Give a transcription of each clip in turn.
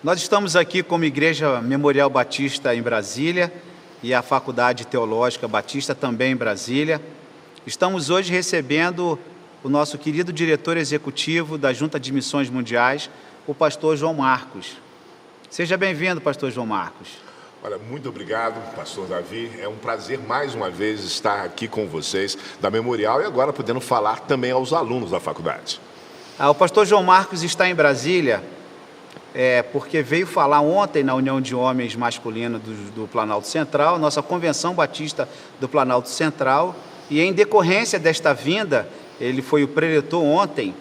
Nós estamos aqui como Igreja Memorial Batista em Brasília e a Faculdade Teológica Batista também em Brasília. Estamos hoje recebendo o nosso querido diretor executivo da Junta de Missões Mundiais, o pastor João Marcos. Seja bem-vindo, pastor João Marcos. Olha, muito obrigado, pastor Davi. É um prazer mais uma vez estar aqui com vocês da Memorial e agora podendo falar também aos alunos da faculdade. O pastor João Marcos está em Brasília porque veio falar ontem na União de Homens Masculino do Planalto Central, nossa Convenção Batista do Planalto Central, e em decorrência desta vinda, ele foi o preletor ontem,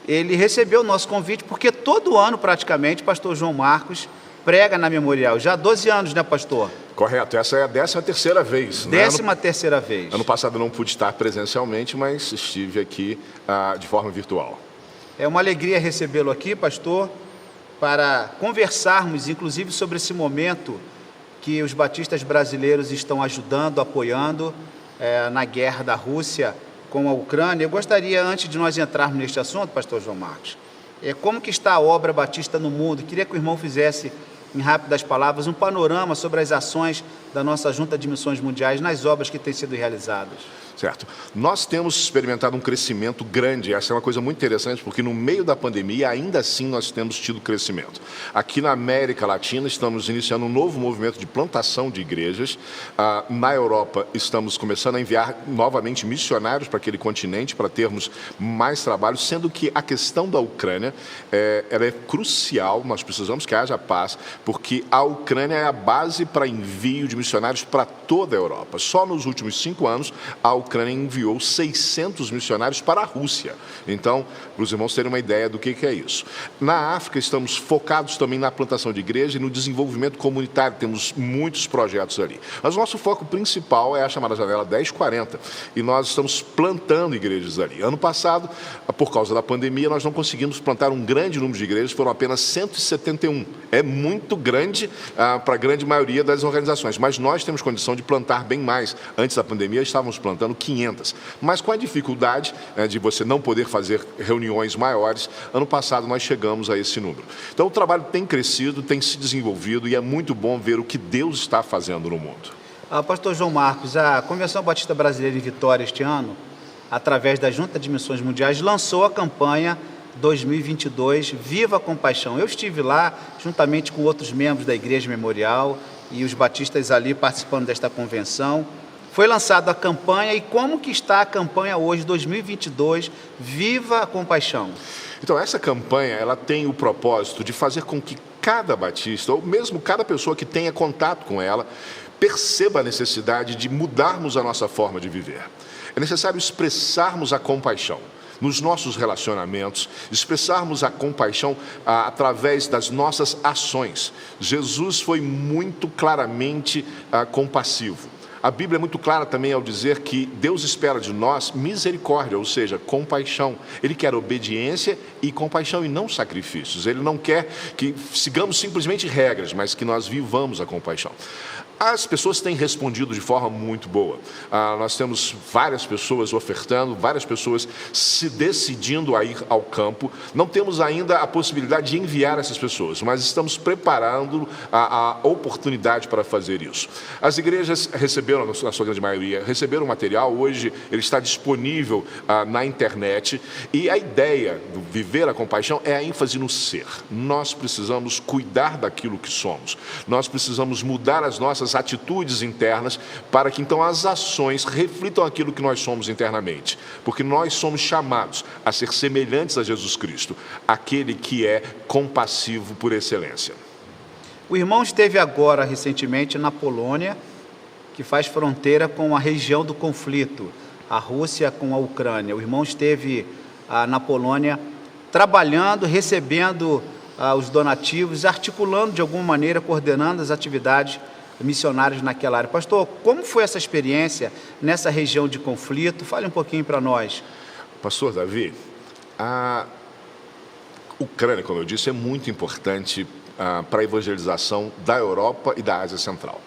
ele recebeu o nosso convite, porque todo ano praticamente, pastor João Marcos prega na Memorial, já há 12 anos, né, pastor? Correto, essa é a 13ª vez. 13ª vez. Ano passado eu não pude estar presencialmente, mas estive aqui de forma virtual. É uma alegria recebê-lo aqui, pastor, para conversarmos, inclusive, sobre esse momento que os batistas brasileiros estão ajudando, apoiando na guerra da Rússia com a Ucrânia. Eu gostaria, antes de nós entrarmos neste assunto, pastor João Marcos, como que está a obra batista no mundo? Queria que o irmão fizesse, em rápidas palavras, um panorama sobre as ações da nossa Junta de Missões Mundiais nas obras que têm sido realizadas. Certo. Nós temos experimentado um crescimento grande, essa é uma coisa muito interessante, porque no meio da pandemia, ainda assim, nós temos tido crescimento. Aqui na América Latina, estamos iniciando um novo movimento de plantação de igrejas. Na Europa, estamos começando a enviar novamente missionários para aquele continente, para termos mais trabalho, sendo que a questão da Ucrânia ela é crucial, nós precisamos que haja paz, porque a Ucrânia é a base para envio de missionários para toda a Europa. Só nos últimos 5 anos, a Ucrânia enviou 600 missionários para a Rússia. Então, para os irmãos terem uma ideia do que é isso. Na África, estamos focados também na plantação de igreja e no desenvolvimento comunitário. Temos muitos projetos ali. Mas o nosso foco principal é a chamada Janela 1040. E nós estamos plantando igrejas ali. Ano passado, por causa da pandemia, nós não conseguimos plantar um grande número de igrejas, foram apenas 171. É muito grande para a grande maioria das organizações. Mas nós temos condição de plantar bem mais. Antes da pandemia, estávamos plantando 500, mas com a dificuldade de você não poder fazer reuniões maiores, ano passado nós chegamos a esse número. Então o trabalho tem crescido, tem se desenvolvido e é muito bom ver o que Deus está fazendo no mundo. Pastor João Marcos, a Convenção Batista Brasileira em Vitória este ano, através da Junta de Missões Mundiais, lançou a campanha 2022 Viva a Compaixão. Eu estive lá juntamente com outros membros da Igreja Memorial e os batistas ali participando desta convenção. Foi lançada a campanha e como que está a campanha hoje, 2022, Viva a Compaixão? Então, essa campanha, ela tem o propósito de fazer com que cada batista, ou mesmo cada pessoa que tenha contato com ela, perceba a necessidade de mudarmos a nossa forma de viver. É necessário expressarmos a compaixão nos nossos relacionamentos, expressarmos a compaixão através das nossas ações. Jesus foi muito claramente compassivo. A Bíblia é muito clara também ao dizer que Deus espera de nós misericórdia, ou seja, compaixão. Ele quer obediência e compaixão e não sacrifícios. Ele não quer que sigamos simplesmente regras, mas que nós vivamos a compaixão. As pessoas têm respondido de forma muito boa. Nós temos várias pessoas ofertando, várias pessoas se decidindo a ir ao campo. Não temos ainda a possibilidade de enviar essas pessoas, mas estamos preparando a oportunidade para fazer isso. As igrejas receberam, na sua grande maioria, receberam o material. Hoje ele está disponível na internet. E a ideia do Viver a Compaixão é a ênfase no ser. Nós precisamos cuidar daquilo que somos. Nós precisamos mudar as nossas atitudes internas para que então as ações reflitam aquilo que nós somos internamente, porque nós somos chamados a ser semelhantes a Jesus Cristo, aquele que é compassivo por excelência. O irmão esteve agora recentemente na Polônia, que faz fronteira com a região do conflito, a Rússia com a Ucrânia. O irmão esteve na Polônia trabalhando, recebendo os donativos, articulando de alguma maneira, coordenando as atividades missionários naquela área. Pastor, como foi essa experiência nessa região de conflito? Fale um pouquinho para nós. Pastor Davi, a Ucrânia, como eu disse, é muito importante para a evangelização da Europa e da Ásia Central.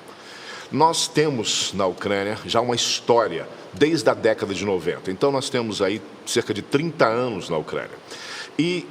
Nós temos na Ucrânia já uma história desde a década de 90. Então nós temos aí cerca de 30 anos na Ucrânia. E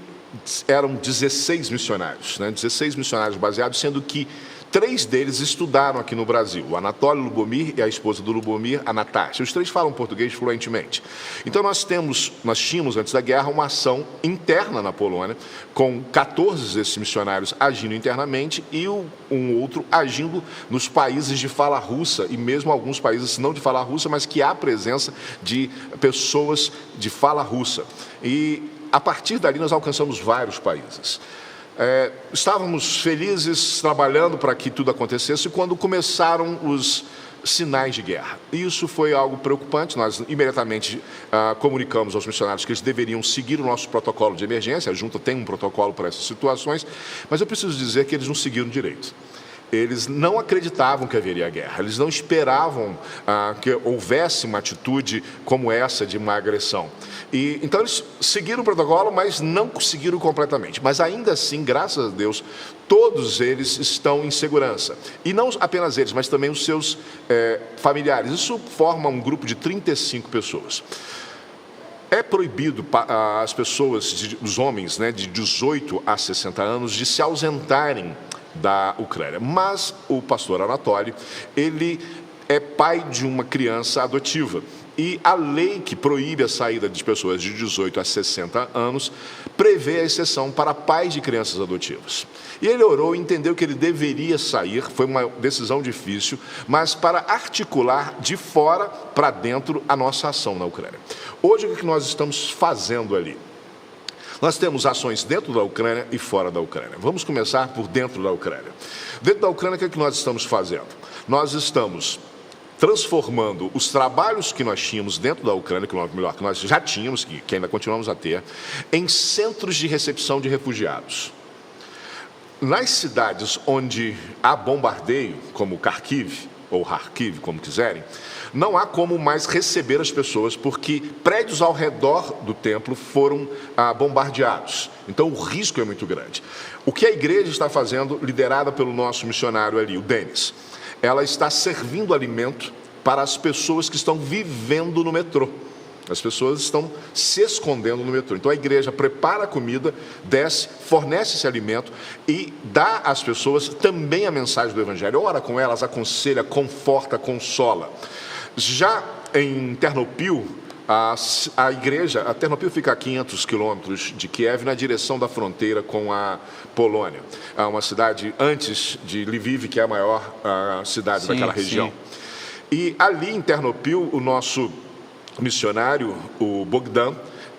eram 16 missionários, 16 missionários baseados, sendo que 3 deles estudaram aqui no Brasil, o Anatoly Lubomir e a esposa do Lubomir, a Natasha. Os 3 falam português fluentemente. Então nós tínhamos antes da guerra uma ação interna na Polônia, com 14 desses missionários agindo internamente e um outro agindo nos países de fala russa, e mesmo alguns países não de fala russa, mas que há presença de pessoas de fala russa. E a partir dali nós alcançamos vários países. Estávamos felizes trabalhando para que tudo acontecesse quando começaram os sinais de guerra. Isso foi algo preocupante. Nós imediatamente comunicamos aos missionários que eles deveriam seguir o nosso protocolo de emergência. A junta tem um protocolo para essas situações, mas eu preciso dizer que eles não seguiram direito. Eles não acreditavam que haveria guerra, eles não esperavam que houvesse uma atitude como essa de uma agressão. Então eles seguiram o protocolo, mas não conseguiram completamente. Mas ainda assim, graças a Deus, todos eles estão em segurança. E não apenas eles, mas também os seus familiares. Isso forma um grupo de 35 pessoas. É proibido as pessoas, os homens, de 18 a 60 anos, de se ausentarem da Ucrânia. Mas o pastor Anatoly, ele é pai de uma criança adotiva. E a lei que proíbe a saída de pessoas de 18 a 60 anos prevê a exceção para pais de crianças adotivas. E ele orou e entendeu que ele deveria sair, foi uma decisão difícil, mas para articular de fora para dentro a nossa ação na Ucrânia. Hoje, o que nós estamos fazendo ali? Nós temos ações dentro da Ucrânia e fora da Ucrânia. Vamos começar por dentro da Ucrânia. Dentro da Ucrânia, o que nós estamos fazendo? Nós estamos transformando os trabalhos que nós tínhamos dentro da Ucrânia, que nós já tínhamos, que ainda continuamos a ter, em centros de recepção de refugiados. Nas cidades onde há bombardeio, como Kharkiv, ou Kharkiv, como quiserem, não há como mais receber as pessoas, porque prédios ao redor do templo foram bombardeados. Então, o risco é muito grande. O que a igreja está fazendo, liderada pelo nosso missionário ali, o Denis, ela está servindo alimento para as pessoas que estão vivendo no metrô. As pessoas estão se escondendo no metrô. Então, a igreja prepara a comida, desce, fornece esse alimento e dá às pessoas também a mensagem do Evangelho. Ora com elas, aconselha, conforta, consola. Já em Ternopil, a igreja, a Ternopil fica a 500 quilômetros de Kiev, na direção da fronteira com a Polônia. É uma cidade antes de Lviv, que é a maior cidade daquela região. Sim. E ali em Ternopil, o nosso missionário, o Bogdan,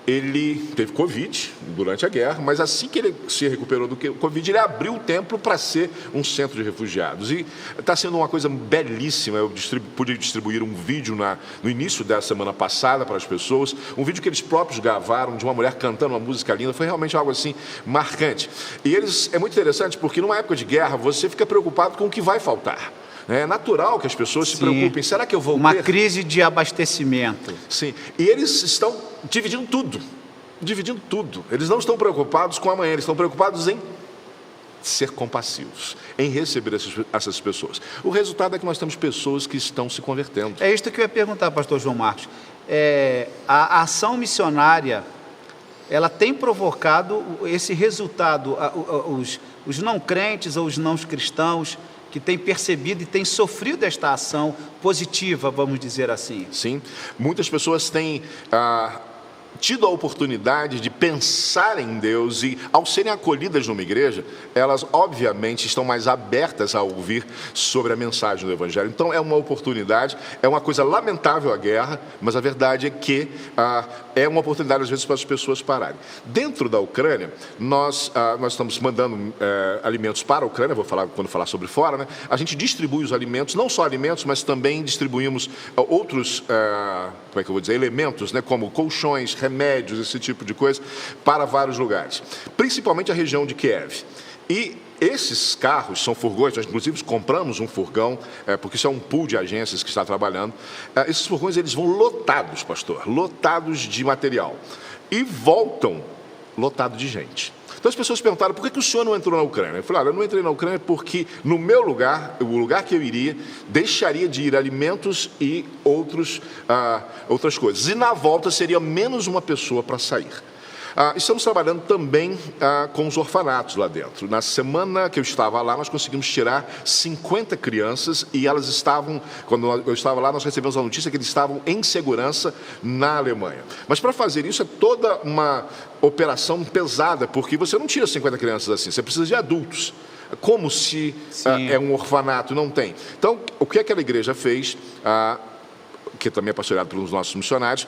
ele teve Covid durante a guerra, mas assim que ele se recuperou do Covid, ele abriu o templo para ser um centro de refugiados. E está sendo uma coisa belíssima. Eu pude distribuir um vídeo no início da semana passada para as pessoas, um vídeo que eles próprios gravaram de uma mulher cantando uma música linda. Foi realmente algo assim marcante. E é muito interessante porque numa época de guerra você fica preocupado com o que vai faltar. É natural que as pessoas se preocupem. Será que eu vou ter uma crise de abastecimento? Sim. E eles estão dividindo tudo. Eles não estão preocupados com amanhã, eles estão preocupados em ser compassivos, em receber essas pessoas. O resultado é que nós temos pessoas que estão se convertendo. É isso que eu ia perguntar, pastor João Marcos. A ação missionária, ela tem provocado esse resultado, os não crentes ou os não cristãos que têm percebido e têm sofrido esta ação positiva, vamos dizer assim. Sim, muitas pessoas têm tido a oportunidade de pensar em Deus e, ao serem acolhidas numa igreja, elas obviamente estão mais abertas a ouvir sobre a mensagem do Evangelho. Então é uma oportunidade, é uma coisa lamentável a guerra, mas a verdade é que é uma oportunidade às vezes para as pessoas pararem. Dentro da Ucrânia, nós estamos mandando alimentos para a Ucrânia, quando falar sobre fora, a gente distribui os alimentos, não só alimentos, mas também distribuímos outros, elementos, como colchões, remédios, esse tipo de coisa, para vários lugares, principalmente a região de Kiev. E esses carros são furgões, nós inclusive compramos um furgão, porque isso é um pool de agências que está trabalhando. Esses furgões, eles vão lotados, pastor, lotados de material, e voltam lotados de gente. Então as pessoas perguntaram, por que o senhor não entrou na Ucrânia? Eu falei, eu não entrei na Ucrânia porque no meu lugar, o lugar que eu iria, deixaria de ir alimentos e outras coisas. E na volta seria menos uma pessoa para sair. Estamos trabalhando também com os orfanatos lá dentro. Na semana que eu estava lá, nós conseguimos tirar 50 crianças e elas estavam, quando eu estava lá, nós recebemos a notícia que eles estavam em segurança na Alemanha. Mas para fazer isso é toda uma operação pesada, porque você não tira 50 crianças assim, você precisa de adultos. Como se é um orfanato, não tem. Então, o que aquela igreja fez, que também é pastoreado pelos nossos missionários,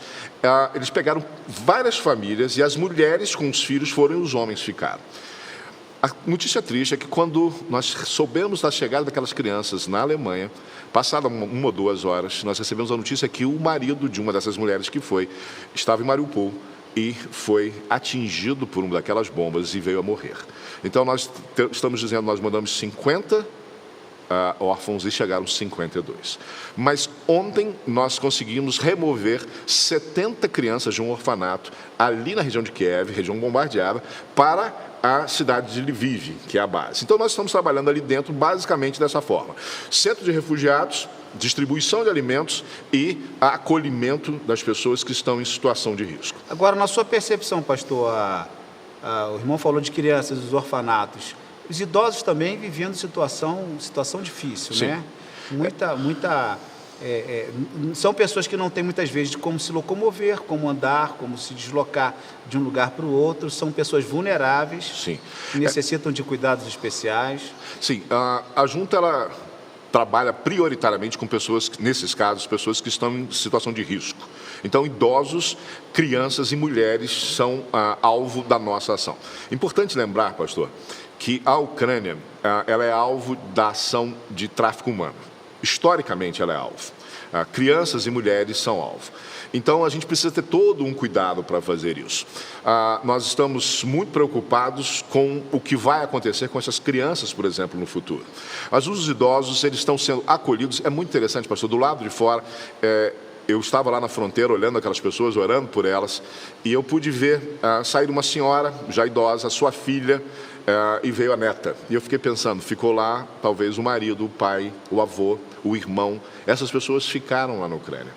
eles pegaram várias famílias e as mulheres com os filhos foram e os homens ficaram. A notícia triste é que quando nós soubemos da chegada daquelas crianças na Alemanha, passada uma ou 2 horas, nós recebemos a notícia que o marido de uma dessas mulheres que foi, estava em Mariupol e foi atingido por uma daquelas bombas e veio a morrer. Então, nós estamos dizendo, nós mandamos 50 órfãos e chegaram 52. Mas ontem nós conseguimos remover 70 crianças de um orfanato ali na região de Kiev, região bombardeada, para a cidade de Lviv, que é a base. Então, nós estamos trabalhando ali dentro basicamente dessa forma. Centro de refugiados, distribuição de alimentos e acolhimento das pessoas que estão em situação de risco. Agora, na sua percepção, pastor, o irmão falou de crianças dos orfanatos. Os idosos também vivendo situação difícil, Sim. né? São pessoas que não têm muitas vezes como se locomover, como andar, como se deslocar de um lugar para o outro. São pessoas vulneráveis, Sim. Que necessitam de cuidados especiais. Sim, a junta ela trabalha prioritariamente com pessoas, nesses casos, pessoas que estão em situação de risco. Então, idosos, crianças e mulheres são alvo da nossa ação. Importante lembrar, pastor, que a Ucrânia ela é alvo da ação de tráfico humano. Historicamente, ela é alvo. Crianças e mulheres são alvo. Então, a gente precisa ter todo um cuidado para fazer isso. Nós estamos muito preocupados com o que vai acontecer com essas crianças, por exemplo, no futuro. Mas os idosos, eles estão sendo acolhidos. É muito interessante, pastor, do lado de fora, eu estava lá na fronteira olhando aquelas pessoas, orando por elas, e eu pude ver sair uma senhora já idosa, sua filha, e veio a neta. E eu fiquei pensando, ficou lá talvez o marido, o pai, o avô, o irmão. Essas pessoas ficaram lá na Ucrânia.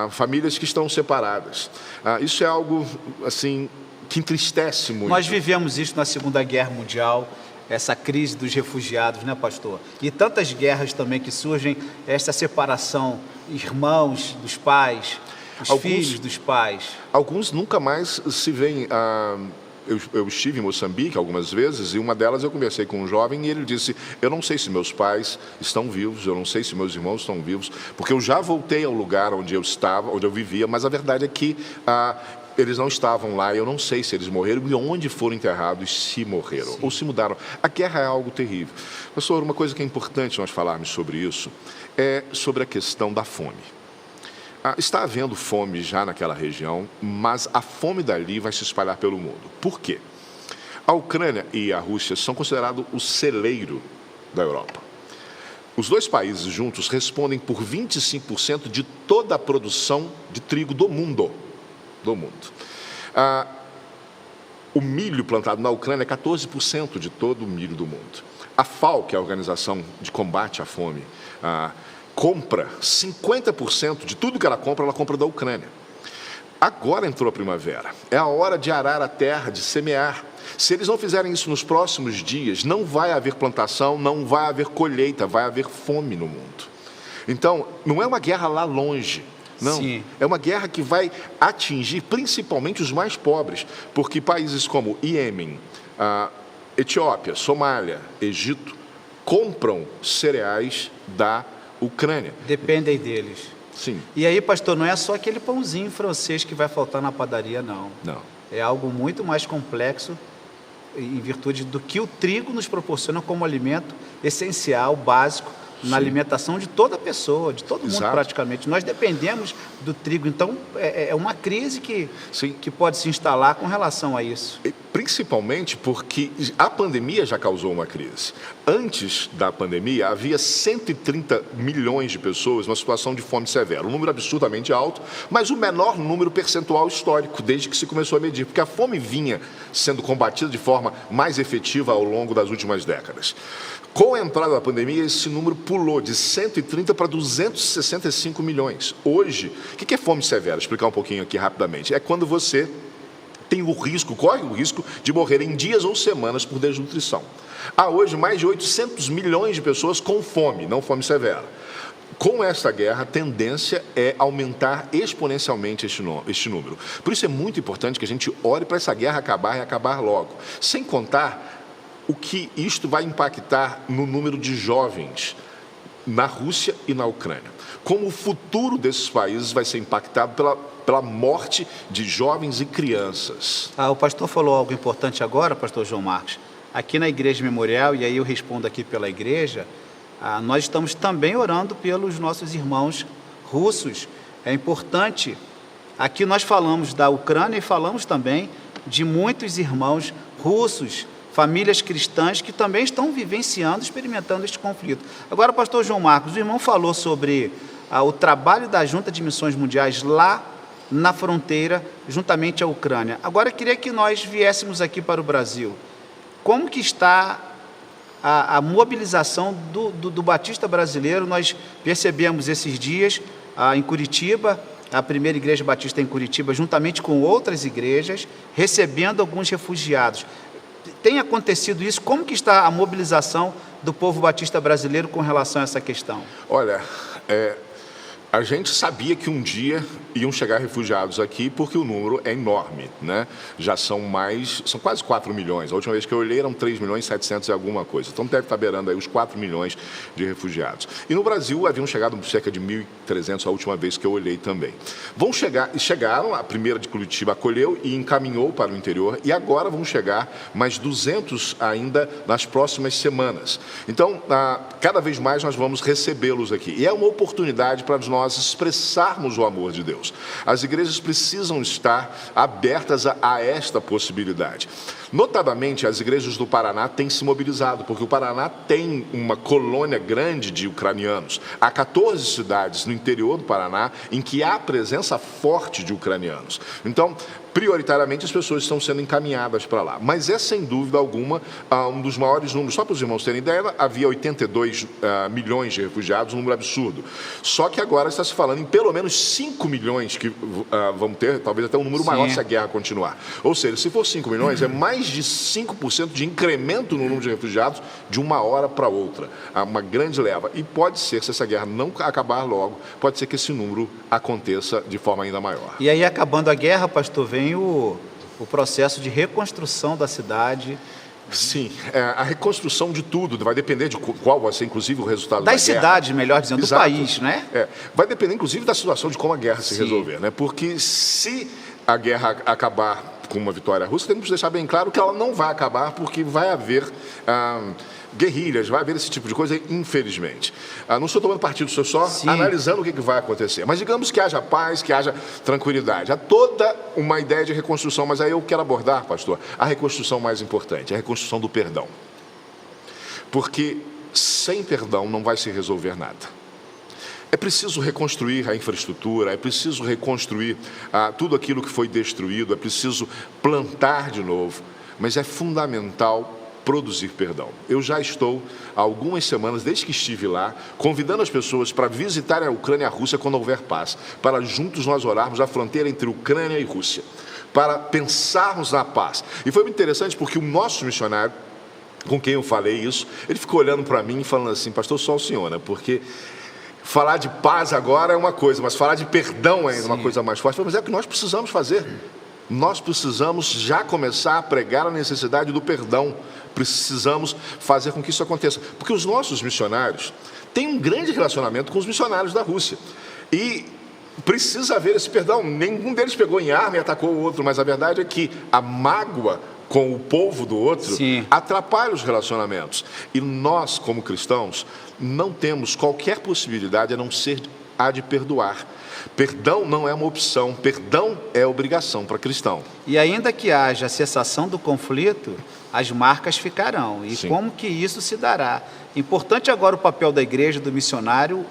Famílias que estão separadas. Isso é algo assim que entristece muito. Nós vivemos isso na Segunda Guerra Mundial, essa crise dos refugiados, né, pastor? E tantas guerras também que surgem, essa separação, irmãos dos pais, os filhos dos pais. Alguns nunca mais se veem. Eu estive em Moçambique algumas vezes e uma delas eu conversei com um jovem e ele disse, eu não sei se meus pais estão vivos, eu não sei se meus irmãos estão vivos, porque eu já voltei ao lugar onde eu estava, onde eu vivia, mas a verdade é que eles não estavam lá, eu não sei se eles morreram e onde foram enterrados, se morreram. Sim. Ou se mudaram. A guerra é algo terrível. Pastor, uma coisa que é importante nós falarmos sobre isso é sobre a questão da fome. Está havendo fome já naquela região, mas a fome dali vai se espalhar pelo mundo. Por quê? A Ucrânia e a Rússia são considerados o celeiro da Europa. Os dois países juntos respondem por 25% de toda a produção de trigo do mundo. O milho plantado na Ucrânia é 14% de todo o milho do mundo. A FAO, que é a Organização de Combate à Fome, compra 50% de tudo que ela compra da Ucrânia. Agora entrou a primavera, é a hora de arar a terra, de semear. Se eles não fizerem isso nos próximos dias, não vai haver plantação, não vai haver colheita, vai haver fome no mundo. Então, não é uma guerra lá longe, não. Sim. É uma guerra que vai atingir principalmente os mais pobres, porque países como Iêmen, Etiópia, Somália, Egito, compram cereais da Ucrânia. Dependem deles. Sim. E aí, pastor, não é só aquele pãozinho francês que vai faltar na padaria, não. Não. É algo muito mais complexo em virtude do que o trigo nos proporciona como alimento essencial, básico, na alimentação de toda pessoa, de todo mundo praticamente. Nós dependemos do trigo, então é uma crise que pode se instalar com relação a isso. Principalmente porque a pandemia já causou uma crise. Antes da pandemia, havia 130 milhões de pessoas numa situação de fome severa. Um número absurdamente alto, mas o menor número percentual histórico, desde que se começou a medir. Porque a fome vinha sendo combatida de forma mais efetiva ao longo das últimas décadas. Com a entrada da pandemia, esse número pulou de 130 para 265 milhões. Hoje, o que é fome severa? Vou explicar um pouquinho aqui rapidamente. É quando você corre o risco de morrer em dias ou semanas por desnutrição. Há hoje mais de 800 milhões de pessoas com fome, não fome severa. Com esta guerra, a tendência é aumentar exponencialmente este número. Por isso é muito importante que a gente ore para essa guerra acabar e acabar logo. Sem contar o que isto vai impactar no número de jovens na Rússia e na Ucrânia. Como o futuro desses países vai ser impactado pela morte de jovens e crianças. O pastor falou algo importante agora, pastor João Marcos. Aqui na Igreja Memorial, e aí eu respondo aqui pela igreja, nós estamos também orando pelos nossos irmãos russos. É importante, aqui nós falamos da Ucrânia e falamos também de muitos irmãos russos, famílias cristãs que também estão vivenciando, experimentando este conflito. Agora, pastor João Marcos, o irmão falou sobre o trabalho da Junta de Missões Mundiais lá na fronteira, juntamente à Ucrânia. Agora, eu queria que nós viéssemos aqui para o Brasil. Como que está a mobilização do Batista brasileiro? Nós percebemos esses dias em Curitiba, a primeira igreja batista em Curitiba, juntamente com outras igrejas, recebendo alguns refugiados. Tem acontecido isso? Como que está a mobilização do povo batista brasileiro com relação a essa questão? Olha, a gente sabia que um dia iam chegar refugiados aqui, porque o número é enorme, né? Já são quase 4 milhões. A última vez que eu olhei eram 3 milhões e 700 e alguma coisa. Então deve estar beirando aí os 4 milhões de refugiados. E no Brasil haviam chegado cerca de 1.300 a última vez que eu olhei também. Chegaram, a primeira de Curitiba acolheu e encaminhou para o interior, e agora vão chegar mais 200 ainda nas próximas semanas. Então, cada vez mais nós vamos recebê-los aqui. E é uma oportunidade para nós expressarmos o amor de Deus. As igrejas precisam estar abertas a esta possibilidade. Notadamente, as igrejas do Paraná têm se mobilizado, porque o Paraná tem uma colônia grande de ucranianos. Há 14 cidades no interior do Paraná em que há presença forte de ucranianos. Então, prioritariamente, as pessoas estão sendo encaminhadas para lá. Mas é, sem dúvida alguma, um dos maiores números. Só para os irmãos terem ideia, havia 82 milhões de refugiados, um número absurdo. Só que agora está se falando em pelo menos 5 milhões que vão ter, talvez até um número maior se a guerra continuar. Ou seja, se for 5 milhões, é mais de 5% de incremento no número de refugiados de uma hora para outra. Uma grande leva. E pode ser, se essa guerra não acabar logo, pode ser que esse número aconteça de forma ainda maior. E aí, acabando a guerra, pastor, vem o processo de reconstrução da cidade. Sim, a reconstrução de tudo vai depender de qual vai ser, inclusive, o resultado da guerra. Das cidades, melhor dizendo, Exato. do país, né? Vai depender, inclusive, da situação de como a guerra se resolver, né? Porque se a guerra acabar com uma vitória russa, temos que deixar bem claro que ela não vai acabar, porque vai haver guerrilhas, vai haver esse tipo de coisa, infelizmente. Não estou tomando partido, estou só analisando o que vai acontecer. Mas digamos que haja paz, que haja tranquilidade. Há toda uma ideia de reconstrução, mas aí eu quero abordar, pastor, a reconstrução mais importante, a reconstrução do perdão. Porque sem perdão não vai se resolver nada. É preciso reconstruir a infraestrutura, é preciso reconstruir tudo aquilo que foi destruído, é preciso plantar de novo, mas é fundamental produzir perdão. Eu já estou há algumas semanas, desde que estive lá, convidando as pessoas para visitarem a Ucrânia e a Rússia quando houver paz, para juntos nós orarmos a fronteira entre Ucrânia e Rússia, para pensarmos na paz. E foi muito interessante porque o nosso missionário, com quem eu falei isso, ele ficou olhando para mim e falando assim: pastor, só o senhor, né? Porque falar de paz agora é uma coisa, mas falar de perdão é uma coisa mais forte. Mas é o que nós precisamos fazer. Nós precisamos já começar a pregar a necessidade do perdão. Precisamos fazer com que isso aconteça. Porque os nossos missionários têm um grande relacionamento com os missionários da Rússia. E precisa haver esse perdão. Nenhum deles pegou em arma e atacou o outro, mas a verdade é que a mágoa com o povo do outro atrapalha os relacionamentos. E nós, como cristãos, não temos qualquer possibilidade a não ser a de perdoar. Perdão não é uma opção, perdão é obrigação para cristão. E ainda que haja cessação do conflito, as marcas ficarão. E como que isso se dará? Importante agora o papel da igreja, do missionário,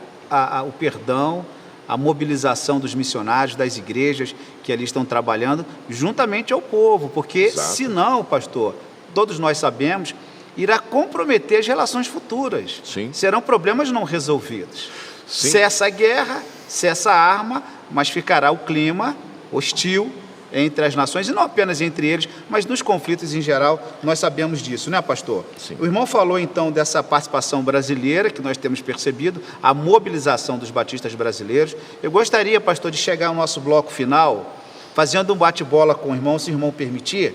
o perdão, a mobilização dos missionários, das igrejas que ali estão trabalhando, juntamente ao povo, porque senão, pastor, todos nós sabemos, irá comprometer as relações futuras. Serão problemas não resolvidos. Cessa a guerra, cessa a arma, mas ficará o clima hostil entre as nações, e não apenas entre eles, mas nos conflitos em geral, nós sabemos disso, né, pastor? Sim. O irmão falou, então, dessa participação brasileira, que nós temos percebido, a mobilização dos batistas brasileiros. Eu gostaria, pastor, de chegar ao nosso bloco final, fazendo um bate-bola com o irmão, se o irmão permitir,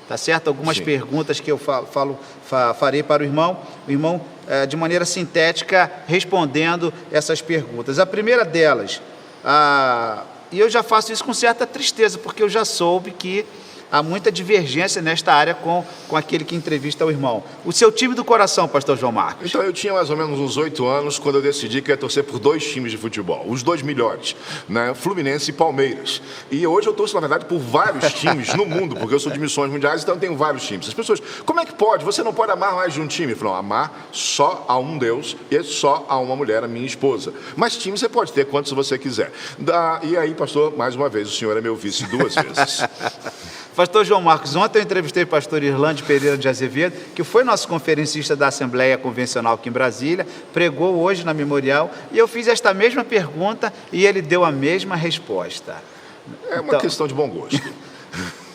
tá certo? Algumas Sim. perguntas que eu farei para o irmão, de maneira sintética, respondendo essas perguntas. A primeira delas, e eu já faço isso com certa tristeza, porque eu já soube que há muita divergência nesta área com aquele que entrevista o irmão. O seu time do coração, pastor João Marcos? Então, eu tinha mais ou menos uns 8 anos quando eu decidi que ia torcer por 2 times de futebol, os 2 melhores, né? Fluminense e Palmeiras. E hoje eu torço, na verdade, por vários times no mundo, porque eu sou de missões mundiais, então eu tenho vários times. As pessoas, como é que pode? Você não pode amar mais de um time? Eu falo, amar só a um Deus e só a uma mulher, a minha esposa. Mas time você pode ter quantos você quiser. E aí, pastor, mais uma vez, o senhor é meu vice 2 vezes. Pastor João Marcos, ontem eu entrevistei o pastor Irlande Pereira de Azevedo, que foi nosso conferencista da Assembleia Convencional aqui em Brasília, pregou hoje na Memorial, e eu fiz esta mesma pergunta e ele deu a mesma resposta. É uma questão de bom gosto.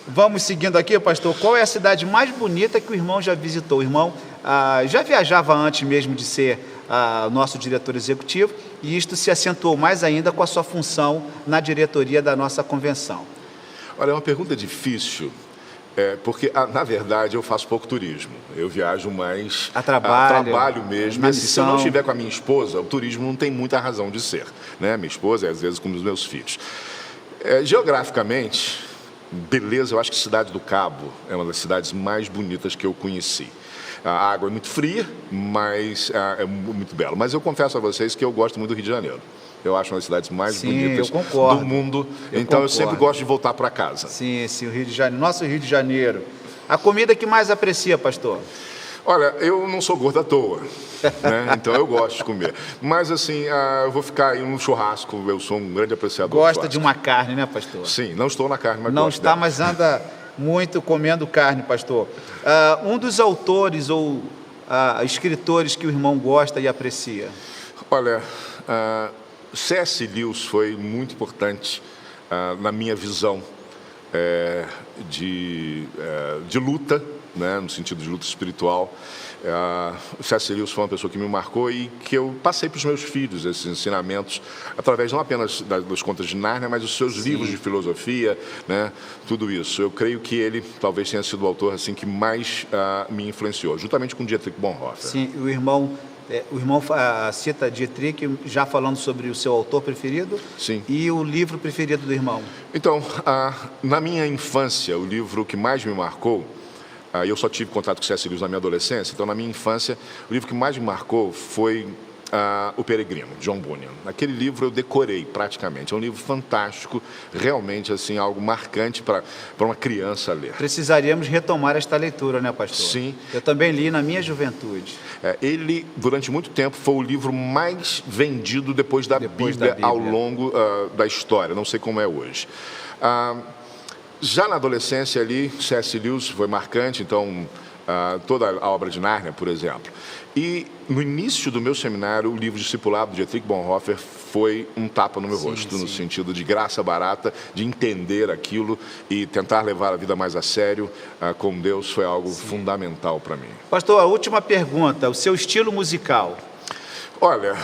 Vamos seguindo aqui, pastor. Qual é a cidade mais bonita que o irmão já visitou? O irmão já viajava antes mesmo de ser nosso diretor executivo, e isto se acentuou mais ainda com a sua função na diretoria da nossa convenção. Olha, é uma pergunta difícil, porque, na verdade, eu faço pouco turismo. Eu viajo mais a trabalho mesmo. E, se eu não estiver com a minha esposa, o turismo não tem muita razão de ser, né? Minha esposa, às vezes, com os meus filhos. Geograficamente, beleza, eu acho que Cidade do Cabo é uma das cidades mais bonitas que eu conheci. A água é muito fria, mas é muito bela. Mas eu confesso a vocês que eu gosto muito do Rio de Janeiro. Eu acho uma das cidades mais bonitas do mundo. Então eu sempre gosto de voltar para casa. Sim, o Rio de Janeiro, nosso Rio de Janeiro. A comida que mais aprecia, pastor? Olha, eu não sou gordo à toa, né? Então eu gosto de comer. Mas assim, eu vou ficar aí no churrasco, eu sou um grande apreciador. Gosta de uma carne, né, pastor? Sim, não estou na carne, mas não gosto está, dela. Mas anda muito comendo carne, pastor. Um dos autores ou escritores que o irmão gosta e aprecia? Olha, C.S. Lewis foi muito importante na minha visão de luta, né, no sentido de luta espiritual. O C.S. Lewis foi uma pessoa que me marcou e que eu passei para os meus filhos esses ensinamentos, através não apenas das Contas de Nárnia, mas dos seus livros de filosofia, né, tudo isso. Eu creio que ele talvez tenha sido o autor assim, que mais me influenciou, juntamente com Dietrich Bonhoeffer. Sim, o irmão cita Dietrich, já falando sobre o seu autor preferido. Sim. E o livro preferido do irmão. Então, na minha infância, o livro que mais me marcou, eu só tive contato com C.S. Lewis na minha adolescência, então na minha infância, o livro que mais me marcou foi O Peregrino, de John Bunyan. Aquele livro eu decorei praticamente, é um livro fantástico, realmente assim, algo marcante para uma criança ler. Precisaríamos retomar esta leitura, né, pastor? Sim. Eu também li na minha juventude. Ele, durante muito tempo, foi o livro mais vendido depois da Bíblia ao longo da história, não sei como é hoje. Já na adolescência ali, C.S. Lewis foi marcante, então toda a obra de Nárnia, por exemplo. E no início do meu seminário, o livro discipulado de Dietrich Bonhoeffer foi um tapa no meu rosto, no sentido de graça barata, de entender aquilo e tentar levar a vida mais a sério com Deus foi algo fundamental para mim. Pastor, a última pergunta, o seu estilo musical? Olha,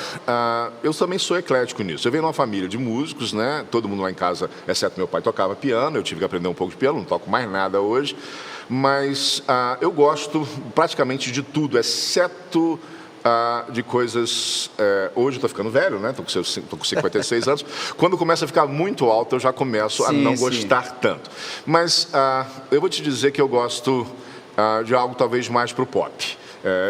eu também sou eclético nisso. Eu venho de uma família de músicos, né? Todo mundo lá em casa, exceto meu pai, tocava piano. Eu tive que aprender um pouco de piano, não toco mais nada hoje. Mas eu gosto praticamente de tudo, exceto de coisas... hoje eu estou ficando velho, né? Estou com 56 anos. Quando começa a ficar muito alto, eu já começo a não gostar tanto. Mas eu vou te dizer que eu gosto de algo talvez mais para o pop.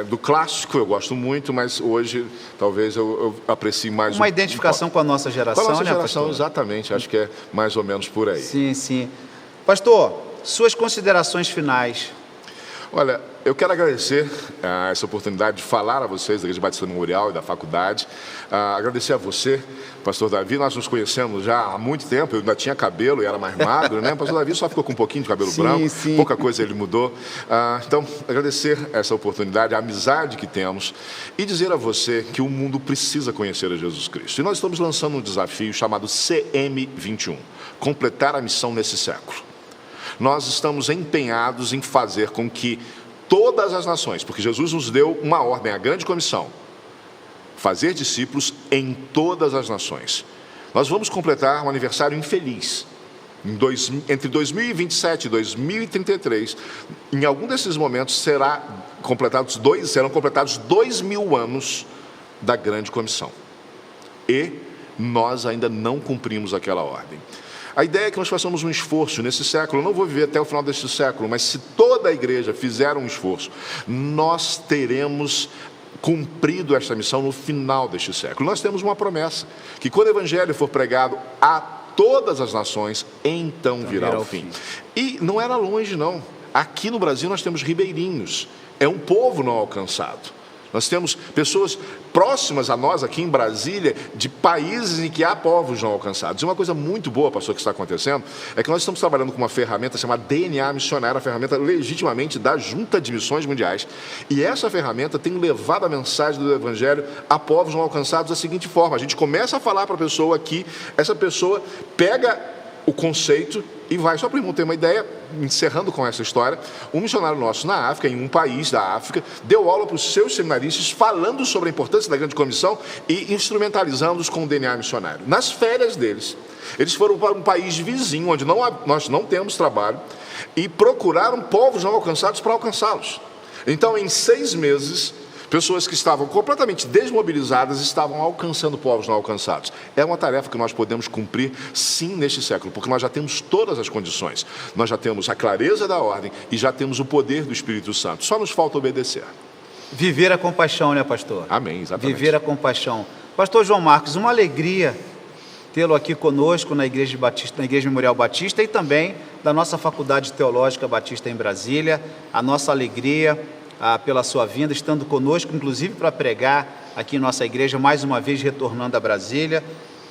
Do clássico eu gosto muito, mas hoje talvez eu aprecie mais uma identificação com a nossa geração, com a nossa né, geração, pastor? Exatamente, acho que é mais ou menos por aí. Sim. Pastor, suas considerações finais. Olha, eu quero agradecer essa oportunidade de falar a vocês da Igreja Batista Memorial e da faculdade. Agradecer a você, pastor Davi. Nós nos conhecemos já há muito tempo. Eu ainda tinha cabelo e era mais magro, né? O pastor Davi só ficou com um pouquinho de cabelo branco. Sim. Pouca coisa ele mudou. Então, agradecer essa oportunidade, a amizade que temos e dizer a você que o mundo precisa conhecer a Jesus Cristo. E nós estamos lançando um desafio chamado CM21, completar a missão nesse século. Nós estamos empenhados em fazer com que todas as nações, porque Jesus nos deu uma ordem, a grande comissão, fazer discípulos em todas as nações. Nós vamos completar um aniversário infeliz. Entre 2027 e 2033, em algum desses momentos serão completados 2.000 anos da grande comissão. E nós ainda não cumprimos aquela ordem. A ideia é que nós façamos um esforço nesse século. Eu não vou viver até o final deste século, mas se toda a igreja fizer um esforço, nós teremos cumprido esta missão no final deste século. Nós temos uma promessa, que quando o evangelho for pregado a todas as nações, então virá o fim. E não era longe, não. Aqui no Brasil nós temos ribeirinhos. É um povo não alcançado. Nós temos pessoas próximas a nós aqui em Brasília, de países em que há povos não alcançados. E uma coisa muito boa, pastor, que está acontecendo, é que nós estamos trabalhando com uma ferramenta chamada DNA Missionário, a ferramenta legitimamente da Junta de Missões Mundiais. E essa ferramenta tem levado a mensagem do Evangelho a povos não alcançados da seguinte forma: a gente começa a falar para a pessoa aqui, essa pessoa pega o conceito e vai, só para o irmão ter uma ideia, encerrando com essa história, um missionário nosso na África, em um país da África, deu aula para os seus seminaristas falando sobre a importância da grande comissão e instrumentalizando-os com o DNA missionário. Nas férias deles, eles foram para um país vizinho, onde nós não temos trabalho, e procuraram povos não alcançados para alcançá-los. Então, em 6 meses, pessoas que estavam completamente desmobilizadas estavam alcançando povos não alcançados. É uma tarefa que nós podemos cumprir, sim, neste século, porque nós já temos todas as condições. Nós já temos a clareza da ordem e já temos o poder do Espírito Santo. Só nos falta obedecer. Viver a compaixão, né, pastor? Amém, exatamente. Viver a compaixão. Pastor João Marcos, uma alegria tê-lo aqui conosco na Igreja Memorial Batista e também da nossa Faculdade Teológica Batista em Brasília. A nossa alegria pela sua vinda, estando conosco, inclusive para pregar aqui em nossa igreja, mais uma vez retornando a Brasília.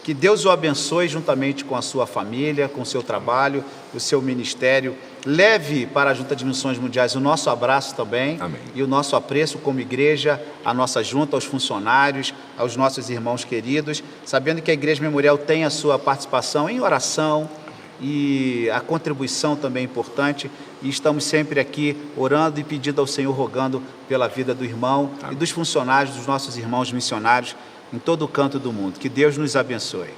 Que Deus o abençoe juntamente com a sua família, com o seu trabalho, o seu ministério. Leve para a Junta de Missões Mundiais o nosso abraço também. Amém. E o nosso apreço como igreja, a nossa junta, aos funcionários, aos nossos irmãos queridos, sabendo que a Igreja Memorial tem a sua participação em oração, e a contribuição também é importante, e estamos sempre aqui orando e pedindo ao Senhor, rogando pela vida do irmão e dos funcionários, dos nossos irmãos missionários em todo o canto do mundo. Que Deus nos abençoe.